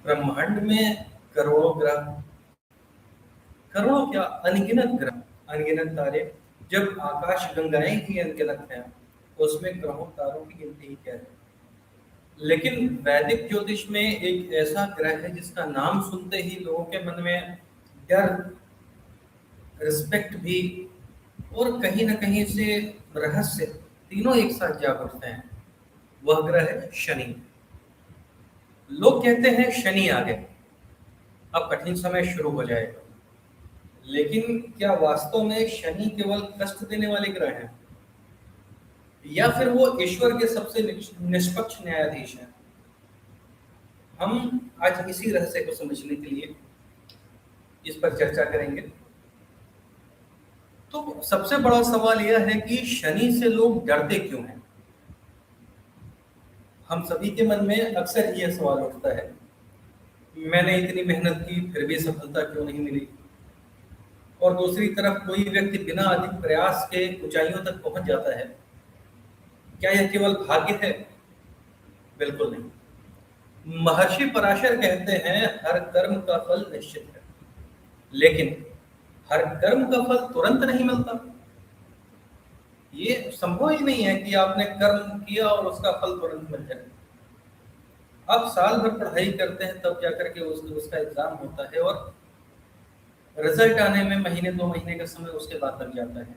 ब्रह्मांड में करोड़ों ग्रह, करोड़ों क्या, अनगिनत ग्रह, अनगिनत तारे। जब आकाश गंगाएं ही अनगिनत हैं तो उसमें ग्रहों तारों की गिनती ही क्या है। लेकिन वैदिक ज्योतिष में एक ऐसा ग्रह है जिसका नाम सुनते ही लोगों के मन में डर, रिस्पेक्ट भी, और कहीं ना कहीं से रहस्य, तीनों एक साथ जाग उठते हैं। वह ग्रह है शनि। लोग कहते हैं शनि आ गए, अब कठिन समय शुरू हो जाएगा। लेकिन क्या वास्तव में शनि केवल कष्ट देने वाले ग्रह हैं, या फिर वो ईश्वर के सबसे निष्पक्ष न्यायाधीश हैं? हम आज इसी रहस्य को समझने के लिए इस पर चर्चा करेंगे। तो सबसे बड़ा सवाल यह है कि शनि से लोग डरते क्यों हैं। हम सभी के मन में अक्सर यह सवाल उठता है, मैंने इतनी मेहनत की फिर भी सफलता क्यों नहीं मिली। और दूसरी तरफ कोई व्यक्ति बिना अधिक प्रयास के ऊंचाइयों तक पहुंच जाता है, क्या यह केवल भाग्य है? बिल्कुल नहीं। महर्षि पराशर कहते हैं हर कर्म का फल निश्चित है, लेकिन हर कर्म का फल तुरंत नहीं मिलता। ये संभव ही नहीं है कि आपने कर्म किया और उसका फल तुरंत मिल जाए। आप साल भर पढ़ाई करते हैं तब जाकर के उसका एग्जाम होता है, और रिजल्ट आने में महीने 2 महीने का समय उसके बाद लग जाता है।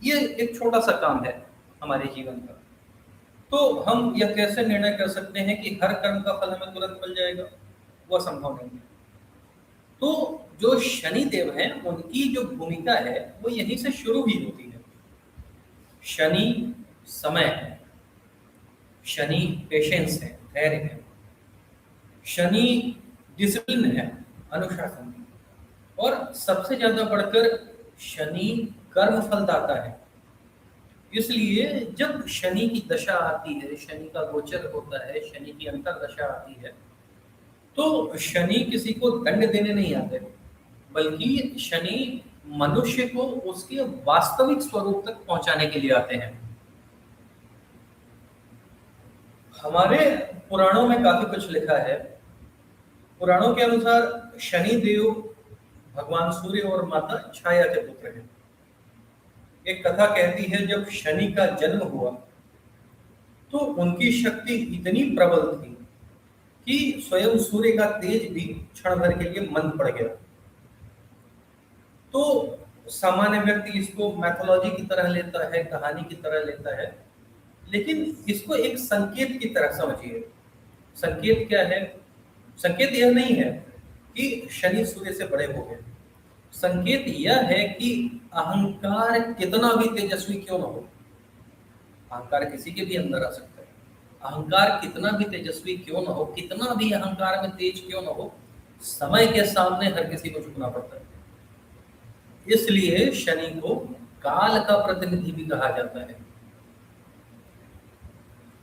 ये एक छोटा सा काम है हमारे जीवन का। तो हम यह कैसे निर्णय कर सकते हैं कि हर कर्म का फल हमें तुरंत मिल जाएगा? वह संभव नहीं है। तो जो शनि देव हैं उनकी जो भूमिका है वो यहीं से शुरू ही होती है। शनि समय है, शनि पेशेंस है, धैर्य है, शनि डिसिप्लिन है, अनुशासन है, और सबसे ज्यादा बढ़कर शनि कर्म फलदाता है। इसलिए जब शनि की दशा आती है, शनि का गोचर होता है, शनि की अंतर्दशा आती है, तो शनि किसी को दंड देने नहीं आते, बल्कि शनि मनुष्य को उसके वास्तविक स्वरूप तक पहुंचाने के लिए आते हैं। हमारे पुराणों में काफी कुछ लिखा है। पुराणों के अनुसार शनि देव भगवान सूर्य और माता छाया के पुत्र हैं। एक कथा कहती है जब शनि का जन्म हुआ तो उनकी शक्ति इतनी प्रबल थी कि स्वयं सूर्य का तेज भी क्षण भर के लिए मंद पड़ गया। तो सामान्य व्यक्ति इसको मैथोलॉजी की तरह लेता है, कहानी की तरह लेता है, लेकिन इसको एक संकेत की तरह समझिए। संकेत क्या है? संकेत यह नहीं है कि शनि सूर्य से बड़े हो गए। संकेत यह है कि अहंकार कितना भी तेजस्वी क्यों न हो, अहंकार किसी के भी अंदर आ सकता है। अहंकार कितना भी तेजस्वी क्यों न हो, कितना भी अहंकार में तेज क्यों न हो, समय के सामने हर किसी को झुकना पड़ता है। इसलिए शनि को काल का प्रतिनिधि भी कहा जाता है।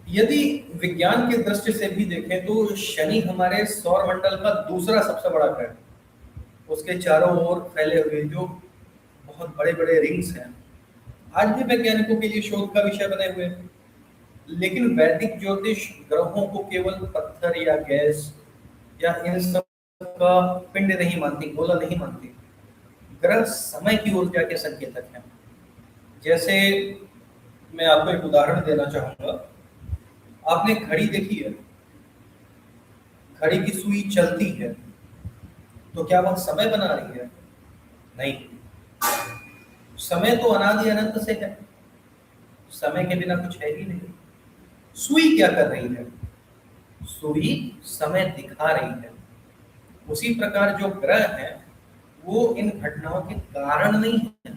यदि विज्ञान की दृष्टि से भी देखें तो शनि हमारे सौर मंडल का दूसरा सबसे बड़ा ग्रह है। उसके चारों ओर फैले हुए जो बहुत बड़े बड़े रिंग्स हैं, आज भी वैज्ञानिकों के लिए शोध का विषय बने हुए हैं। लेकिन वैदिक ज्योतिष ग्रहों को केवल पत्थर या गैस या इन सब का पिंड नहीं मानती, गोला नहीं मानती। ग्रह समय की ऊर्जा के संकेतक हैं। जैसे मैं आपको एक उदाहरण देना चाहूंगा। आपने घड़ी देखी है? घड़ी की सुई चलती है तो क्या वह समय बना रही है? नहीं। समय तो अनादि अनंत से है, समय के बिना कुछ है ही नहीं। सुई क्या कर रही है? सुई समय दिखा रही है। उसी प्रकार जो ग्रह हैं वो इन घटनाओं के कारण नहीं है,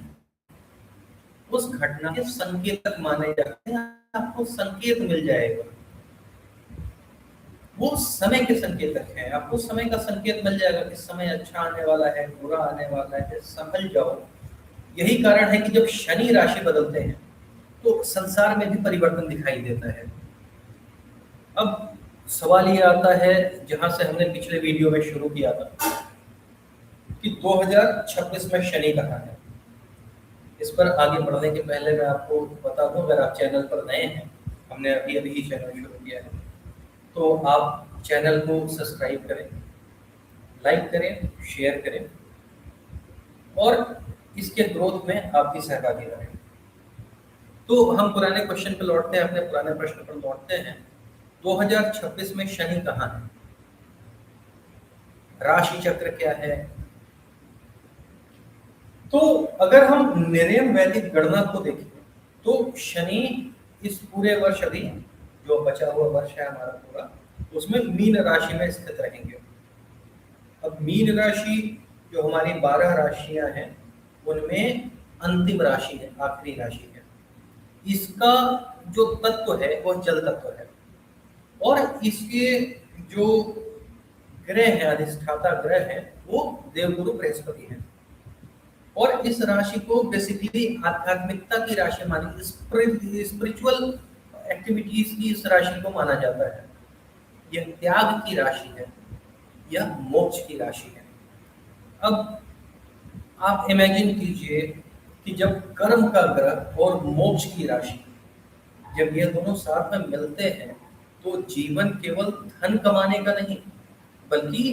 उस घटना के संकेतक माने जाते हैं। आपको संकेत मिल जाएगा, वो समय के संकेतक हैं। आपको समय का संकेत मिल जाएगा कि समय अच्छा आने वाला है, बुरा आने वाला है, संभल जाओ। यही कारण है कि जब शनि राशि बदलते हैं तो संसार में भी परिवर्तन दिखाई देता है। अब सवाल ये आता है, जहां से हमने पिछले वीडियो में शुरू किया था, कि 2026 में शनि कहाँ है। इस पर आगे बढ़ने के पहले मैं आपको बता दूं, अगर आप चैनल पर नए हैं, हमने अभी अभी ही चैनल शुरू किया है, तो आप चैनल को सब्सक्राइब करें, लाइक करें, शेयर करें और इसके ग्रोथ में आप भी सहभागी रहें। तो हम पुराने क्वेश्चन पर लौटते हैं, अपने पुराने प्रश्न पर लौटते हैं। 2026 में शनि कहाँ है? राशि चक्र क्या है? तो अगर हम निर्यम वैदिक गणना को देखें तो शनि इस पूरे वर्ष, अभी जो बचा हुआ वर्ष है हमारा पूरा, उसमें मीन राशि में स्थित रहेंगे। अब मीन राशि जो हमारी 12 राशियां हैं उनमें अंतिम राशि है, आखिरी राशि है। इसका जो तत्व है वह जल तत्व है और इसके जो ग्रह है, अधिष्ठाता ग्रह है, वो देवगुरु बृहस्पति है। और इस राशि को बेसिकली आध्यात्मिकता की राशि मानी, स्पिरिचुअल एक्टिविटीज की इस राशि को माना जाता है। यह त्याग की राशि है, यह मोक्ष की राशि है। अब आप इमेजिन कीजिए कि जब कर्म का ग्रह और मोक्ष की राशि, जब ये दोनों साथ में मिलते हैं तो जीवन केवल धन कमाने का नहीं बल्कि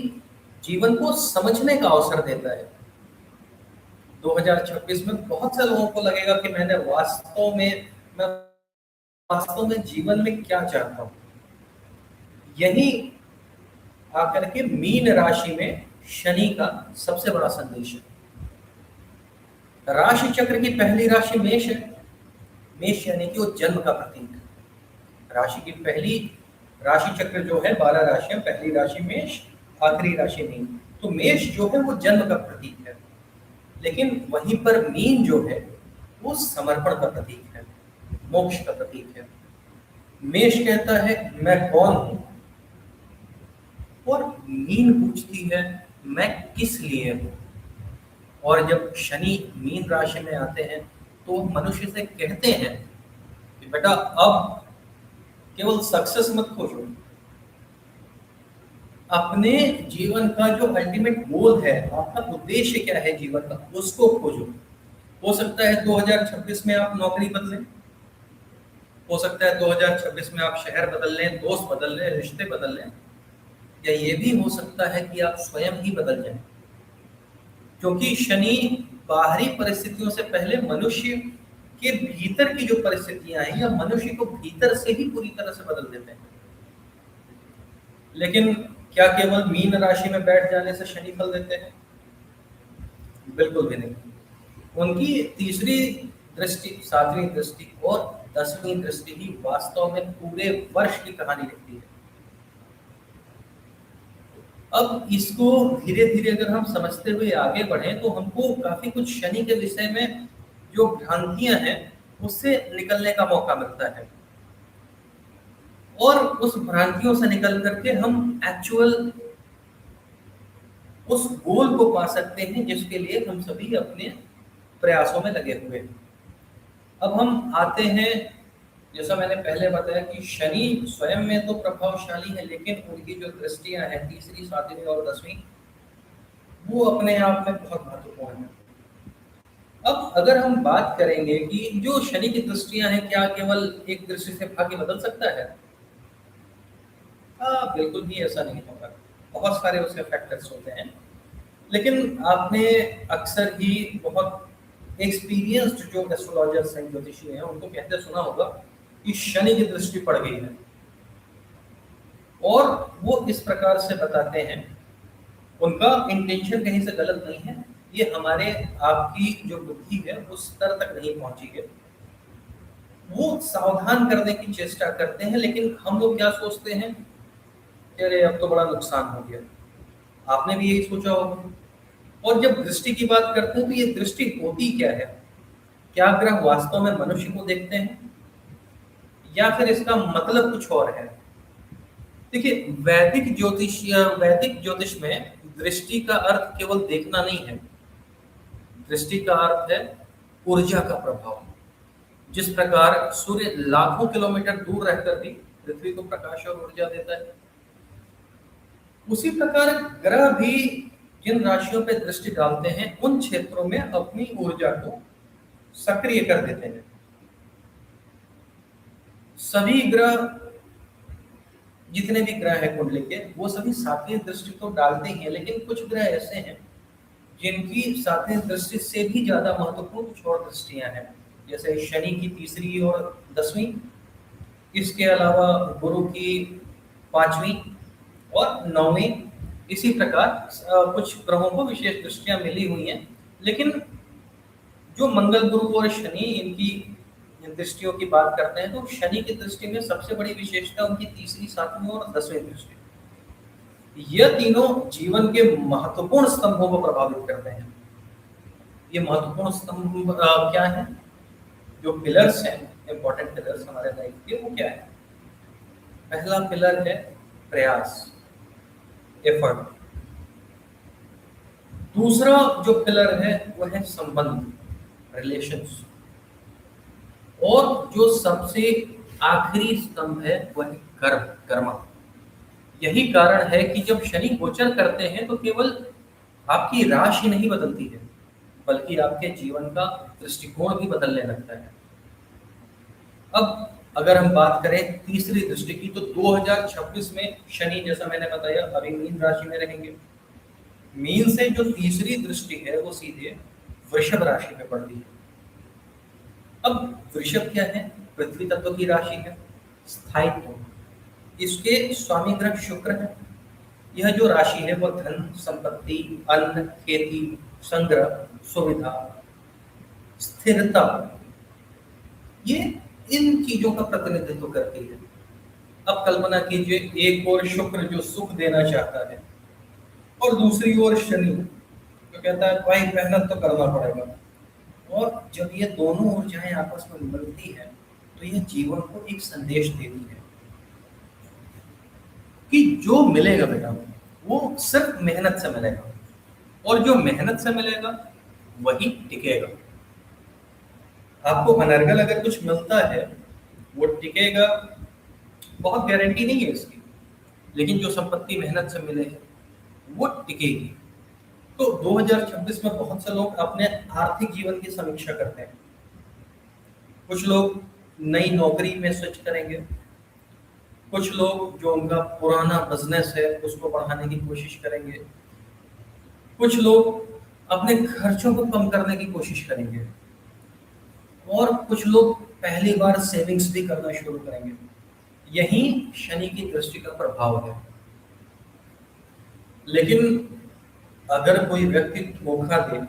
जीवन को समझने का अवसर देता है। 2026 में बहुत से लोगों को लगेगा कि मैं वास्तव में जीवन में क्या चाहता हूँ। यही आकर के मीन राशि में शनि का सबसे बड़ा संदेश है। राशि चक्र की पहली राशि मेष है। मेष यानी कि वो जन्म का प्रतीक है। राशि की पहली राशि चक्र जो है 12 राशियां, पहली राशि मेष, आखिरी राशि मीन। तो मेष जो है वो जन्म का प्रतीक है, लेकिन वहीं पर मीन जो है वो समर्पण का प्रतीक है, मोक्ष का प्रतीक है। मेष कहता है मैं कौन हूं और मीन पूछती है मैं किस लिए हूं। और जब शनि मीन राशि में आते हैं तो मनुष्य से कहते हैं कि बेटा अब केवल सक्सेस मत खोजो, अपने जीवन का जो अल्टीमेट गोल है, आपका उद्देश्य क्या है जीवन का, उसको खोजो। हो सकता है 2026 में आप नौकरी बदलें, हो सकता है 2026 में आप शहर बदल लें, दोस्त बदल लें, रिश्ते बदल लें, या ये भी हो सकता है कि आप स्वयं ही बदल जाएं। क्योंकि शनि बाहरी परिस्थितियों से पहले मनुष्य के भीतर की जो परिस्थितियां हैं या मनुष्य को भीतर से ही पूरी तरह से बदल देते हैं। लेकिन क्या केवल मीन राशि में बैठ जाने से शनि फल देते हैं? बिल्कुल भी नहीं। उनकी तीसरी दृष्टि, सातवीं दृष्टि और 10वीं दृष्टि ही वास्तव में पूरे वर्ष की कहानी लिखती है। अब इसको धीरे धीरे अगर हम समझते हुए आगे बढ़ें तो हमको काफी कुछ शनि के विषय में जो भ्रांतियां हैं उससे निकलने का मौका मिलता है और उस भ्रांतियों से निकल करके हम एक्चुअल उस गोल को पा सकते हैं जिसके लिए हम सभी अपने प्रयासों में लगे हुए हैं। अब हम आते हैं, जैसा मैंने पहले बताया कि शनि स्वयं में तो प्रभावशाली है, लेकिन उनकी जो दृष्टियां हैं तीसरी, सातवीं और 10वीं, वो अपने आप में बहुत महत्वपूर्ण है। अब अगर हम बात करेंगे कि जो शनि की दृष्टियां हैं, क्या केवल एक दृष्टि से भाग्य बदल सकता है? बिल्कुल भी ऐसा नहीं होगा। बहुत सारे उसके फैक्टर्स होते हैं, लेकिन आपने अक्सर ही बहुत एक्सपीरियंस्ड जो एस्ट्रोलॉजर्स हैं, ज्योतिषी हैं, उनको कहते सुना होगा कि शनि की दृष्टि पड़ गई है। और वो इस प्रकार से बताते हैं, उनका इंटेंशन कहीं से गलत नहीं है, ये हमारे आपकी जो बुद्धि है उस स्तर तक नहीं पहुंची है। वो सावधान करने की चेष्टा करते हैं, लेकिन हम लोग क्या सोचते हैं, अरे अब तो बड़ा नुकसान हो गया। आपने भी यही सोचा होगा। और जब दृष्टि की बात करते हैं तो ये दृष्टि होती क्या है? क्या ग्रह वास्तव में मनुष्य को देखते हैं या फिर इसका मतलब कुछ और है? देखिए, वैदिक ज्योतिष में दृष्टि का अर्थ केवल देखना नहीं है। दृष्टि का अर्थ है ऊर्जा का प्रभाव। जिस प्रकार सूर्य लाखों किलोमीटर दूर रहकर भी पृथ्वी को प्रकाश और ऊर्जा देता है, उसी प्रकार ग्रह भी जिन राशियों पर दृष्टि डालते हैं उन क्षेत्रों में अपनी ऊर्जा को सक्रिय कर देते हैं। सभी ग्रह जितने भी ग्रह हैं कुंडली के, वो सभी सातवीं दृष्टि तो डालते ही हैं, लेकिन कुछ ग्रह ऐसे हैं जिनकी सातवीं दृष्टि से भी ज्यादा महत्वपूर्ण कुछ और दृष्टियां हैं, जैसे शनि की तीसरी और 10वीं, इसके अलावा गुरु की 5वीं और 9वीं। इसी प्रकार कुछ ग्रहों को विशेष दृष्टियां मिली हुई हैं, लेकिन जो मंगल, गुरु और शनि, इनकी दृष्टियों की बात करते हैं तो शनि की दृष्टि में सबसे बड़ी विशेषता उनकी तीसरी, 7वीं और 10वीं दृष्टि। यह तीनों जीवन के महत्वपूर्ण स्तंभों को प्रभावित करते हैं। ये महत्वपूर्ण स्तंभ क्या है? जो पिलर्स हैं, इंपॉर्टेंट पिलर्स हमारे लाइफ के, वो क्या है? पहला पिलर है प्रयास, एफर्ट। दूसरा जो पिलर है वो है संबंध, रिलेशंस। और जो सबसे आखिरी स्तंभ है वह है कर्म, कर्म। यही कारण है कि जब शनि गोचर करते हैं तो केवल आपकी राशि नहीं बदलती है, बल्कि आपके जीवन का दृष्टिकोण भी बदलने लगता है। अब अगर हम बात करें तीसरी दृष्टि की, तो 2026 में शनि, जैसा मैंने बताया, अभी मीन राशि में रहेंगे। मीन से जो तीसरी दृष्टि है वो सीधे वृषभ राशि में पड़ती है। अब वृषभ क्या है? पृथ्वी तत्व की राशि है, स्थायित्व। इसके स्वामी ग्रह शुक्र है। यह जो राशि है वो धन, संपत्ति, अन्न, खेती, संग्रह, सुविधा, स्थिरता, ये इन चीजों का प्रतिनिधित्व करती है। अब कल्पना कीजिए, एक ओर शुक्र जो सुख देना चाहता है और दूसरी ओर शनि जो कहता है भाई मेहनत तो करना पड़ेगा। और जब ये दोनों ऊर्जाएं आपस में मिलती है तो ये जीवन को एक संदेश देती है कि जो मिलेगा बेटा वो सिर्फ मेहनत से मिलेगा, और जो मेहनत से मिलेगा वही टिकेगा। आपको अनर्गल अगर कुछ मिलता है वो टिकेगा, बहुत गारंटी नहीं है इसकी, लेकिन जो संपत्ति मेहनत से मिले वो टिकेगी। तो 2026 में बहुत से लोग अपने आर्थिक जीवन की समीक्षा करते हैं। कुछ लोग नई नौकरी में स्विच करेंगे, कुछ लोग जो उनका पुराना बिजनेस है उसको बढ़ाने की कोशिश करेंगे, कुछ लोग अपने खर्चों को कम करने की कोशिश करेंगे, और कुछ लोग पहली बार सेविंग्स भी करना शुरू करेंगे। यही शनि की दृष्टि का प्रभाव है। लेकिन अगर कोई व्यक्ति धोखा दे,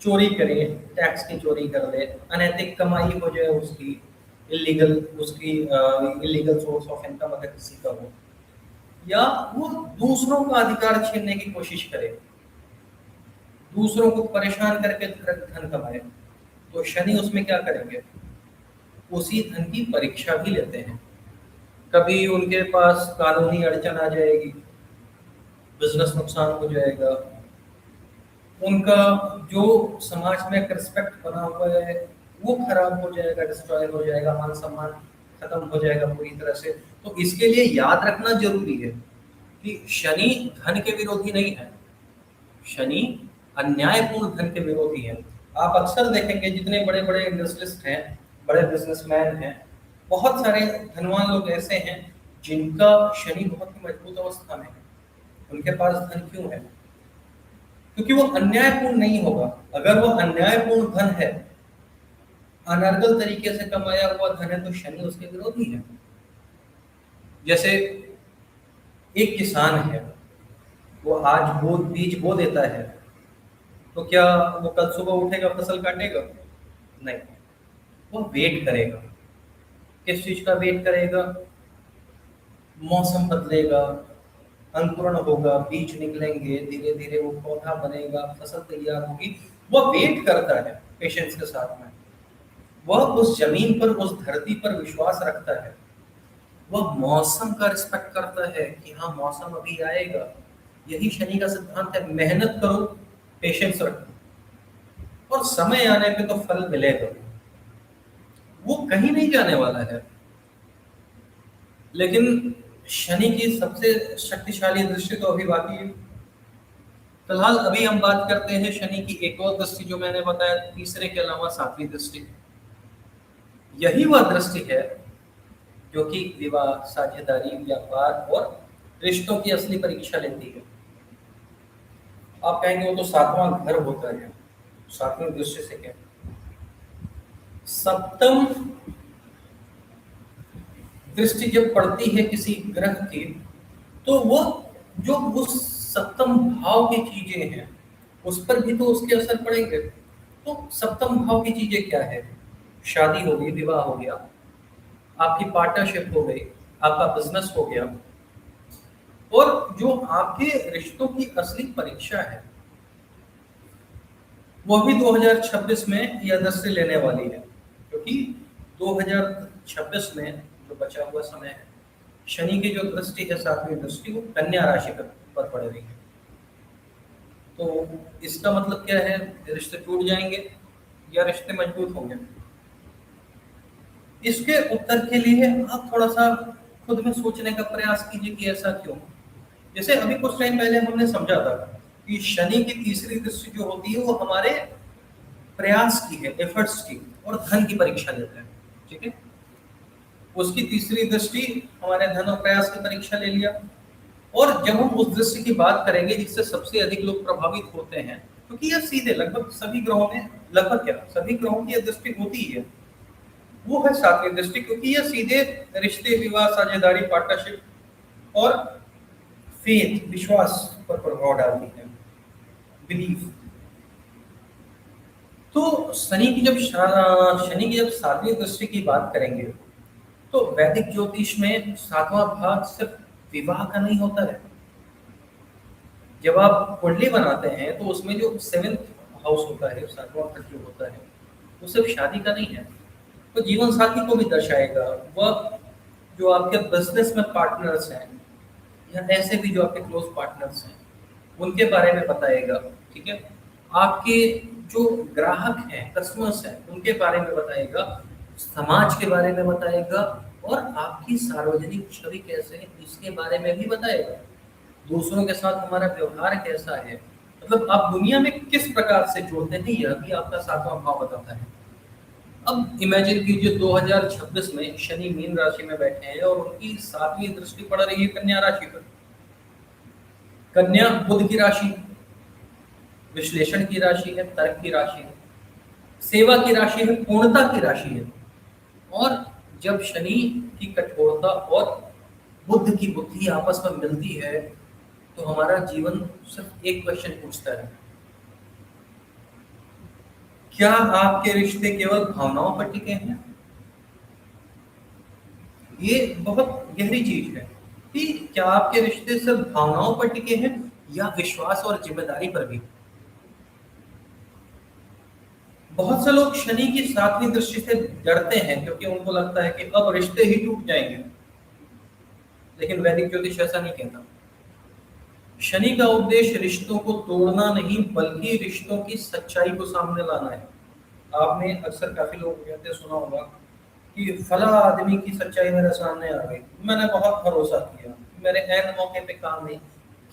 चोरी करे, टैक्स की चोरी कर ले, अनैतिक कमाई हो जाए उसकी, इलीगल सोर्स ऑफ इनकम अगर किसी का हो, या वो दूसरों का अधिकार छीनने की कोशिश करे, दूसरों को परेशान करके धन कमाए, तो शनि उसमें क्या करेंगे? उसी धन की परीक्षा भी लेते हैं। कभी उनके पास कानूनी अड़चन आ जाएगी, बिजनेस नुकसान हो जाएगा, उनका जो समाज में एक रिस्पेक्ट बना हुआ है वो खराब हो जाएगा, डिस्ट्रॉय हो जाएगा, मान सम्मान खत्म हो जाएगा पूरी तरह से। तो इसके लिए याद रखना जरूरी है कि शनि धन के विरोधी नहीं है, शनि अन्यायपूर्ण धन के विरोधी है। आप अक्सर देखेंगे जितने बड़े बड़े इंडस्ट्रियलिस्ट हैं, बड़े बिजनेसमैन हैं, बहुत सारे धनवान लोग ऐसे हैं जिनका शनि बहुत ही मजबूत अवस्था में है। उनके पास धन क्यों है? क्योंकि वो अन्यायपूर्ण नहीं होगा। अगर वो अन्यायपूर्ण धन है, अनर्गल तरीके से कमाया हुआ धन है, तो शनि उसके विरोधी है। जैसे एक किसान है, वो आज बीज बो देता है, तो क्या वो कल सुबह उठेगा फसल काटेगा? नहीं, वो वेट करेगा। किस चीज का वेट करेगा? मौसम बदलेगा, अंकुरण होगा, बीज निकलेंगे, धीरे धीरे वो पौधा बनेगा, फसल तैयार होगी। वह वेट करता है पेशेंस के साथ में। वह उस जमीन पर, उस धरती पर विश्वास रखता है। वह मौसम का रिस्पेक्ट करता है कि हाँ मौसम अभी आएगा। यही शनि का सिद्धांत है, मेहनत करो, पेशेंस रखो, और समय आने पे तो फल मिलेगा, वो कहीं नहीं जाने वाला है। लेकिन शनि की सबसे शक्तिशाली दृष्टि तो अभी बाकी है। फिलहाल अभी हम बात करते हैं शनि की एक और दृष्टि, जो मैंने बताया तीसरे के अलावा 7वीं दृष्टि। यही वह दृष्टि है जो कि विवाह, साझेदारी, व्यापार और रिश्तों की असली परीक्षा लेती है। आप कहेंगे वो तो सातवां घर होता है, सातवें दृश्य से क्या? सप्तम दृष्टि जब पड़ती है किसी ग्रह की, तो वो जो उस सप्तम भाव की चीजें हैं उस पर भी तो उसके असर पड़ेंगे। तो सप्तम भाव की चीजें क्या है? शादी हो गई, विवाह हो गया, आपकी पार्टनरशिप हो गई, आपका बिजनेस हो गया, और जो आपके रिश्तों की असली परीक्षा है वो भी 2026 में यह दृष्टि लेने वाली है, क्योंकि 2026 में जो बचा हुआ समय है, शनि की जो दृष्टि है, सातवीं दृष्टि, वो कन्या राशि पर पड़ रही है। तो इसका मतलब क्या है? रिश्ते टूट जाएंगे या रिश्ते मजबूत होंगे? इसके उत्तर के लिए आप थोड़ा सा खुद में सोचने का प्रयास कीजिए कि ऐसा क्यों। जैसे अभी कुछ टाइम पहले हमने समझा था कि शनि की तीसरी दृष्टि जो होती है वो हमारे प्रयास की है, एफर्ट्स की, और धन की परीक्षा लेता है। ठीक है, उसकी तीसरी दृष्टि हमारे धन और प्रयास की परीक्षा ले लिया। और जब हम उस दृष्टि की बात करेंगे जिससे सबसे अधिक लोग प्रभावित होते हैं, क्योंकि यह सीधे लगभग सभी ग्रहों में, लगभग क्या सभी ग्रहों की यह दृष्टि होती ही है, वो है सातवीं दृष्टि, क्योंकि यह सीधे रिश्ते, विवाह, साझेदारी, पार्टनरशिप और फेथ, विश्वास पर प्रभाव डालती है, बिलीफ। तो शनि की जब सातवीं दृष्टि की बात करेंगे, तो वैदिक ज्योतिष में सातवां भाग सिर्फ विवाह का नहीं होता है। जब आप कुंडली बनाते हैं तो उसमें जो सेवेंथ हाउस होता है, सातवां घर जो होता है, वो सिर्फ शादी का नहीं है, वो जीवन साथी को भी दर्शाएगा। वह जो आपके बिजनेस में पार्टनर्स हैं या ऐसे भी जो आपके क्लोज पार्टनर्स हैं उनके बारे में बताएगा। ठीक है, आपके जो ग्राहक हैं, कस्टमर्स हैं, उनके बारे में बताएगा, समाज के बारे में बताएगा, और आपकी सार्वजनिक छवि कैसे है इसके बारे में भी बताएगा। दूसरों के साथ हमारा व्यवहार कैसा है, मतलब आप दुनिया में किस प्रकार से जुड़ते हैं, यह भी आपका सातवां भाव बताता है। अब इमेजिन कीजिए 2026 में शनि मीन राशि में बैठे हैं और उनकी सातवीं दृष्टि पड़ रही है कन्या राशि पर। कन्या बुध की राशि, विश्लेषण की राशि है, तर्क की राशि है, सेवा की राशि है, पूर्णता की राशि है। और जब शनि की कठोरता और बुध की बुद्धि आपस में मिलती है तो हमारा जीवन सिर्फ एक क्वेश्चन पूछता है, क्या आपके रिश्ते केवल भावनाओं पर टिके हैं? ये बहुत गहरी चीज है कि क्या आपके रिश्ते सिर्फ भावनाओं पर टिके हैं या विश्वास और जिम्मेदारी पर भी। बहुत से लोग शनि की सातवीं दृष्टि से डरते हैं क्योंकि उनको लगता है कि अब रिश्ते ही टूट जाएंगे, लेकिन वैदिक ज्योतिष ऐसा नहीं कहता। शनि का उद्देश्य रिश्तों को तोड़ना नहीं बल्कि रिश्तों की सच्चाई को सामने लाना है। आपने अक्सर काफी लोग कहते सुना होगा कि फला आदमी की सच्चाई मेरे सामने आ गई, मैंने बहुत भरोसा किया, मेरे ऐन मौके पे काम नहीं।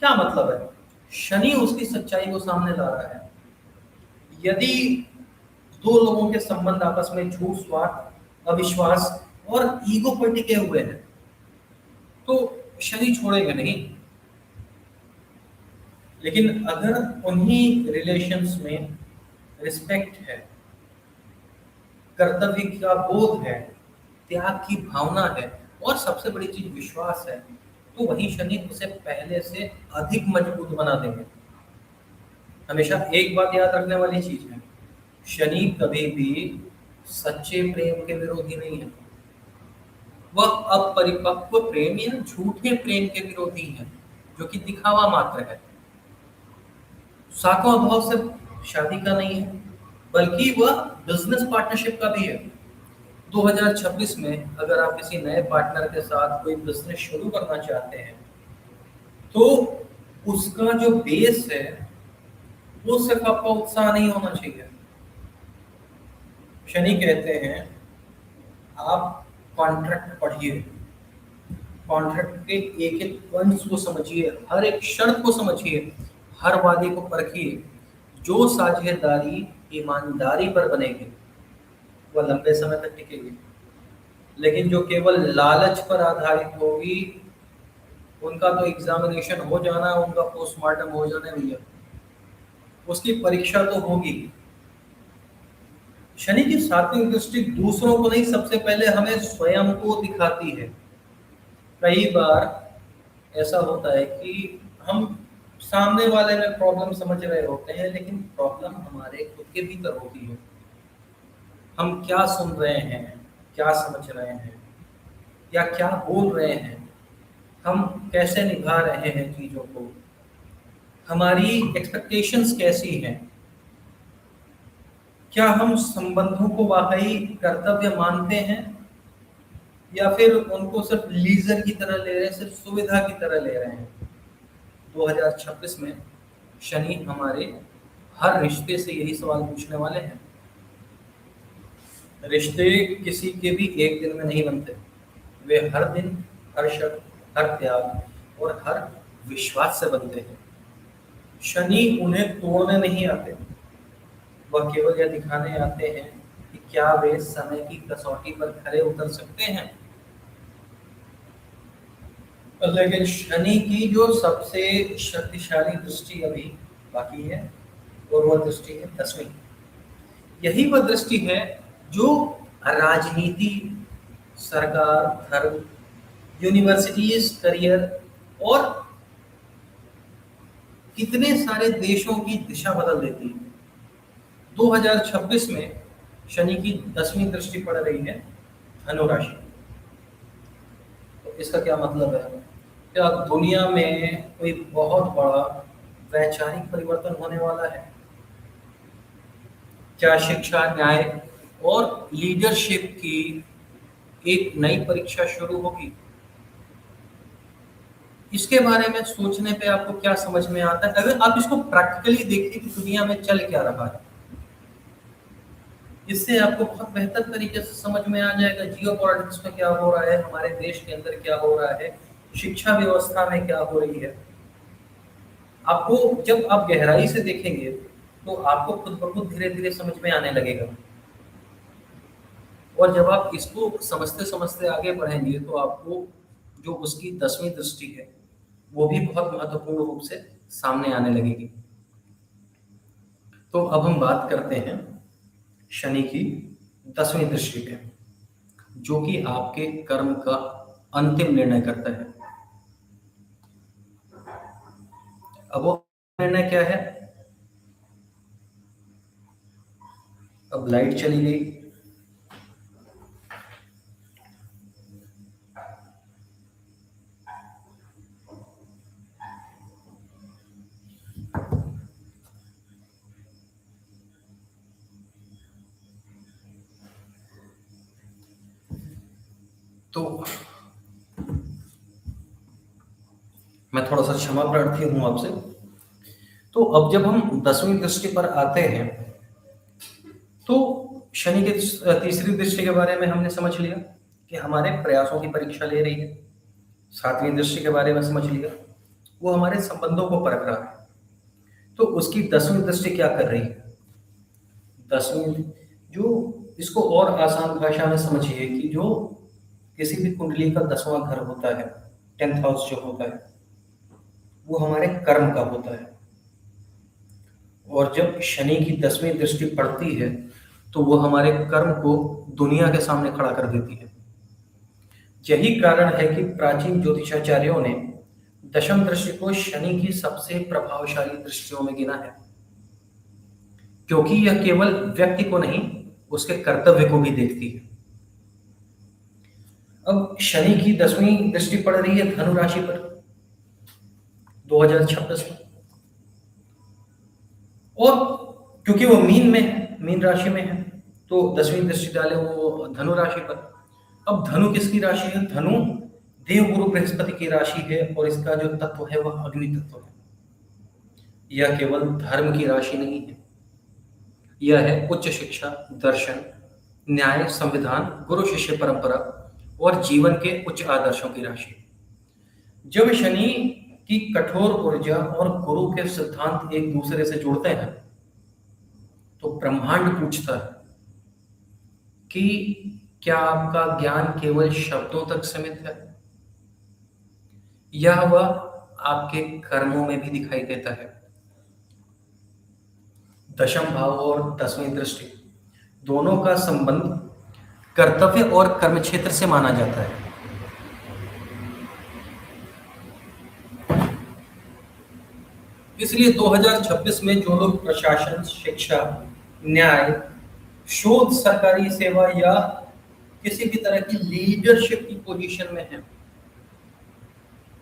क्या मतलब है? शनि उसकी सच्चाई को सामने ला रहा है। यदि दो लोगों के संबंध आपस में झूठ, स्वार्थ, अविश्वास और ईगो पर टिके हुए हैं तो शनि छोड़ेगा नहीं। लेकिन अगर उन्हीं रिलेशंस में रिस्पेक्ट है, कर्तव्य का बोध है, त्याग की भावना है और सबसे बड़ी चीज विश्वास है, तो वही शनि उसे पहले से अधिक मजबूत बना देंगे। हमेशा एक बात याद रखने वाली चीज है, शनि कभी भी सच्चे प्रेम के विरोधी नहीं है। वह अपरिपक्व प्रेम या झूठे प्रेम के विरोधी है जो कि दिखावा मात्र है। सातवां भाव सिर्फ शादी का नहीं है बल्कि वह बिजनेस पार्टनरशिप का भी है। 2026 में अगर आप किसी नए पार्टनर के साथ कोई बिजनेस शुरू करना चाहते हैं तो उसका जो बेस है वो सिर्फ आपका उत्साह नहीं होना चाहिए। शनि कहते हैं आप कॉन्ट्रैक्ट पढ़िए, कॉन्ट्रैक्ट के एक एक पॉइंट्स को समझिए, हर एक शर्त को समझिए, हर वादे को परखिए। जो साझेदारी ईमानदारी पर बनेगी वह लंबे समय तक टिकेगी, लेकिन जो केवल लालच पर आधारित होगी, उनका तो एग्जामिनेशन हो जाना, उनका पोस्टमार्टम हो जाना है भैया, उसकी परीक्षा तो होगी। शनि की सात्विक दृष्टि दूसरों को नहीं, सबसे पहले हमें स्वयं को दिखाती है। कई बार ऐसा होता है कि हम सामने वाले में प्रॉब्लम समझ रहे होते हैं, लेकिन प्रॉब्लम हमारे खुद के भीतर होती है। हम क्या सुन रहे हैं, क्या समझ रहे हैं, या क्या बोल रहे हैं, हम कैसे निभा रहे हैं चीजों को, हमारी एक्सपेक्टेशंस कैसी हैं, क्या हम संबंधों को वाकई कर्तव्य मानते हैं, या फिर उनको सिर्फ लीजर की तरह ले रहे हैं, सिर्फ सुविधा की तरह ले रहे हैं। 2026 में शनि हमारे हर रिश्ते से यही सवाल पूछने वाले हैं। रिश्ते किसी के भी एक दिन में नहीं बनते, वे हर दिन, हर शब्द, हर त्याग और हर विश्वास से बनते हैं। शनि उन्हें तोड़ने नहीं आते, वह केवल यह दिखाने आते हैं कि क्या वे समय की कसौटी पर खरे उतर सकते हैं। लेकिन शनि की जो सबसे शक्तिशाली दृष्टि अभी बाकी है, और वह दृष्टि है 10वीं। यही वह दृष्टि है जो राजनीति, सरकार, धर्म, यूनिवर्सिटीज, करियर और कितने सारे देशों की दिशा बदल देती है। 2026 में शनि की 10वीं दृष्टि पड़ रही है धनु राशि। तो इसका क्या मतलब है? क्या दुनिया में कोई बहुत बड़ा वैचारिक परिवर्तन होने वाला है? क्या शिक्षा, न्याय और लीडरशिप की एक नई परीक्षा शुरू होगी? इसके बारे में सोचने पे आपको क्या समझ में आता है? अगर आप इसको प्रैक्टिकली देखिए कि दुनिया में चल क्या रहा है, इससे आपको बहुत बेहतर तरीके से समझ में आ जाएगा जियो पॉलिटिक्स में क्या हो रहा है, हमारे देश के अंदर क्या हो रहा है, शिक्षा व्यवस्था में क्या हो रही है। आपको जब आप गहराई से देखेंगे तो आपको खुद ब खुद धीरे धीरे समझ में आने लगेगा। और जब आप इसको समझते समझते आगे बढ़ेंगे तो आपको जो उसकी 10वीं दृष्टि है वो भी बहुत महत्वपूर्ण रूप से सामने आने लगेगी। तो अब हम बात करते हैं शनि की 10वीं दृष्टि पे, जो कि आपके कर्म का अंतिम निर्णय करता है। अब वो निर्णय क्या है? अब लाइट चली गई। तो मैं थोड़ा सा क्षमा प्रार्थी हूं आपसे। तो अब जब हम 10वीं दृष्टि पर आते हैं तो शनि की तीसरी दृष्टि के बारे में हमने समझ लिया कि हमारे प्रयासों की परीक्षा ले रही है। 7वीं दृष्टि के बारे में समझ लिया, वो हमारे संबंधों को परख रहा है। तो उसकी 10वीं दृष्टि क्या कर रही है? 10वीं, जो इसको और आसान भाषा में समझिए कि जो किसी भी कुंडली का 10वां घर होता है, 10th हाउस जो होता है, वो हमारे कर्म का होता है। और जब शनि की 10वीं दृष्टि पड़ती है तो वो हमारे कर्म को दुनिया के सामने खड़ा कर देती है। यही कारण है कि प्राचीन ज्योतिषाचार्यों ने 10वीं दृष्टि को शनि की सबसे प्रभावशाली दृष्टियों में गिना है, क्योंकि यह केवल व्यक्ति को नहीं, उसके कर्तव्य को भी देखती है। अब शनि की 10वीं दृष्टि पड़ रही है धनु राशि पर 2026 में, और क्योंकि वो मीन में है, मीन राशि में है, तो 10वीं दृष्टि डाले वो धनु राशि पर। अब धनु किसकी राशि है? धनु देव गुरु बृहस्पति की राशि है, और इसका जो तत्व है वह अग्नि तत्व है। यह केवल धर्म की राशि नहीं है, यह है उच्च शिक्षा, दर्शन, न्याय, संविधान, गुरु शिष्य परंपरा और जीवन के उच्च आदर्शों की राशि। जब शनि की कठोर ऊर्जा और गुरु के सिद्धांत एक दूसरे से जुड़ते हैं तो ब्रह्मांड पूछता है कि क्या आपका ज्ञान केवल शब्दों तक सीमित है, या वह आपके कर्मों में भी दिखाई देता है? दशम भाव और दसवीं दृष्टि दोनों का संबंध कर्तव्य और कर्म क्षेत्र से माना जाता है। इसलिए 2026 में जो लोग प्रशासन, शिक्षा, न्याय, शोध, सरकारी सेवा या किसी भी तरह की लीडरशिप की पोजीशन में है,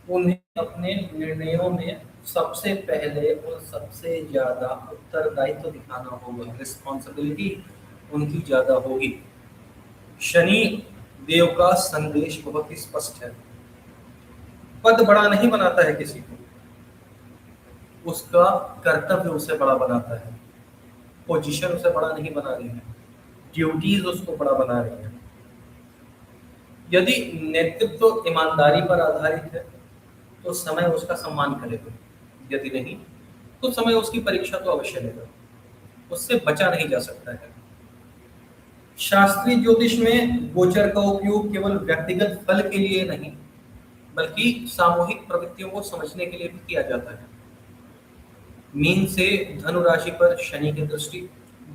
उन्हें अपने निर्णयों में सबसे पहले और सबसे ज्यादा उत्तरदायित्व दिखाना होगा, रिस्पॉन्सिबिलिटी उनकी ज्यादा होगी। शनि देव का संदेश बहुत ही स्पष्ट है। पद बड़ा नहीं बनाता है किसी को, उसका कर्तव्य उसे बड़ा बनाता है। पोजीशन उसे बड़ा नहीं बना रही है, ड्यूटीज उसको बड़ा बना रही है। यदि नेतृत्व ईमानदारी पर आधारित है तो समय उसका सम्मान करेगा, यदि नहीं तो समय उसकी परीक्षा तो अवश्य लेगा, उससे बचा नहीं जा सकता है। शास्त्रीय ज्योतिष में गोचर का उपयोग केवल व्यक्तिगत फल के लिए नहीं बल्कि सामूहिक प्रवृत्तियों को समझने के लिए भी किया जाता है। मीन से धनु राशि पर शनि की दृष्टि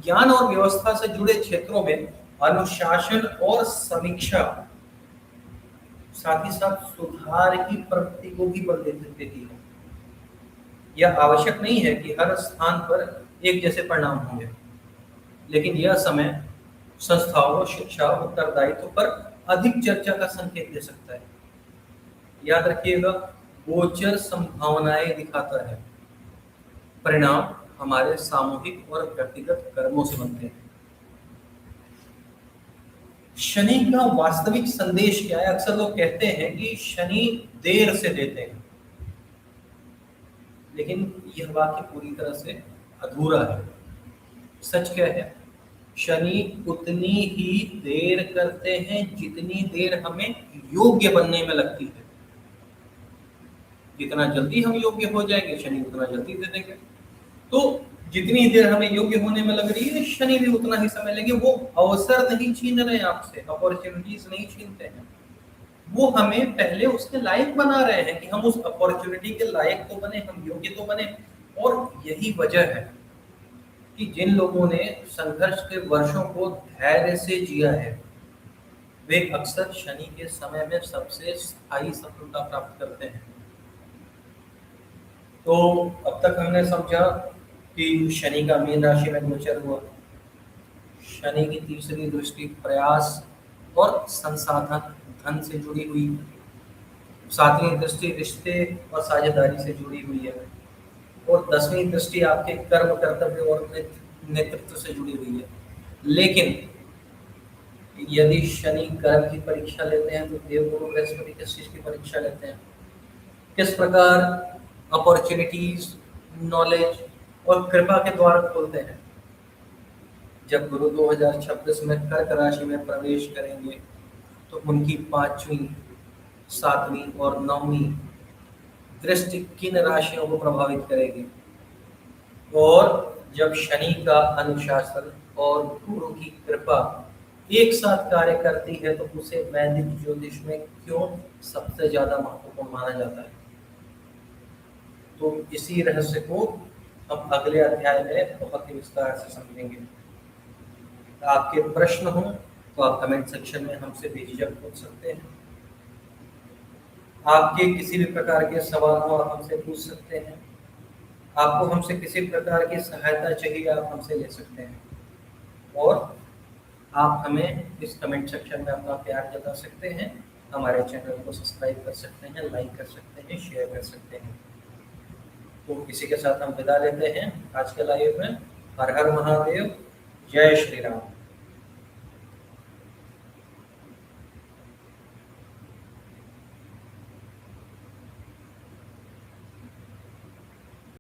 ज्ञान और व्यवस्था से जुड़े क्षेत्रों में अनुशासन और समीक्षा, साथ ही साथ सुधार की प्रवृत्ति को भी बल देती है। यह आवश्यक नहीं है कि हर स्थान पर एक जैसे परिणाम होंगे, लेकिन यह समय संस्थाओं, शिक्षा, उत्तरदायित्व पर अधिक चर्चा का संकेत दे सकता है। याद रखिएगा, गोचर संभावनाएं दिखाता है, परिणाम हमारे सामूहिक और व्यक्तिगत कर्मों से बनते हैं। शनि का वास्तविक संदेश क्या है? अक्सर लोग कहते हैं कि शनि देर से देते हैं, लेकिन यह वाक्य पूरी तरह से अधूरा है। सच क्या है? शनि उतनी ही देर करते हैं जितनी देर हमें योग्य बनने में लगती है। जितना जल्दी हम योग्य हो जाएंगे, शनि उतना जल्दी दे देंगे। तो जितनी देर हमें योग्य होने में लग रही है, शनि भी उतना ही समय लेंगे। वो अवसर नहीं छीन रहे आपसे, अपॉर्चुनिटीज नहीं छीनते हैं, वो हमें पहले उसके लायक बना रहे हैं कि हम उस अपॉर्चुनिटी के लायक तो बने, हम योग्य तो बने। और यही वजह है कि जिन लोगों ने संघर्ष के वर्षों को धैर्य से जिया है, वे अक्सर शनि के समय में सबसे स्थायी सफलता प्राप्त करते हैं। तो अब तक हमने समझा कि शनि का मीन राशि में गोचर हुआ, शनि की तीसरी दृष्टि प्रयास और संसाधन, धन से जुड़ी हुई, सातवीं दृष्टि रिश्ते और साझेदारी से जुड़ी हुई है, और दसवीं दृष्टि आपके कर्म, कर्तव्य और नेतृत्व से जुड़ी हुई है। लेकिन यदि शनि कर्म की परीक्षा लेते हैं तो देवगुरु बृहस्पति किस चीज की परीक्षा लेते हैं? किस प्रकार अपॉर्चुनिटीज, नॉलेज और कृपा के द्वार खोलते हैं। जब गुरु 2026 में कर्क राशि में प्रवेश करेंगे तो उनकी 5वीं, 7वीं और 9वीं दृष्टि किन राशियों को प्रभावित करेगी? और जब शनि का अनुशासन और गुरु की कृपा एक साथ कार्य करती है तो उसे वैदिक ज्योतिष में क्यों सबसे ज्यादा महत्वपूर्ण माना जाता है? तो इसी रहस्य को हम अगले अध्याय में बहुत ही विस्तार से समझेंगे। आपके प्रश्न हो तो आप कमेंट सेक्शन में हमसे बेझिझक पूछ सकते हैं। आपके किसी भी प्रकार के सवाल हो आप हमसे पूछ सकते हैं। आपको हमसे किसी प्रकार की सहायता चाहिए आप हमसे ले सकते हैं, और आप हमें इस कमेंट सेक्शन में अपना प्यार जता सकते हैं। हमारे चैनल को सब्सक्राइब कर सकते हैं, लाइक कर सकते हैं, शेयर कर सकते हैं। तो इसी के साथ हम विदा लेते हैं आज के लाइव में। हर हर महादेव, जय श्री राम।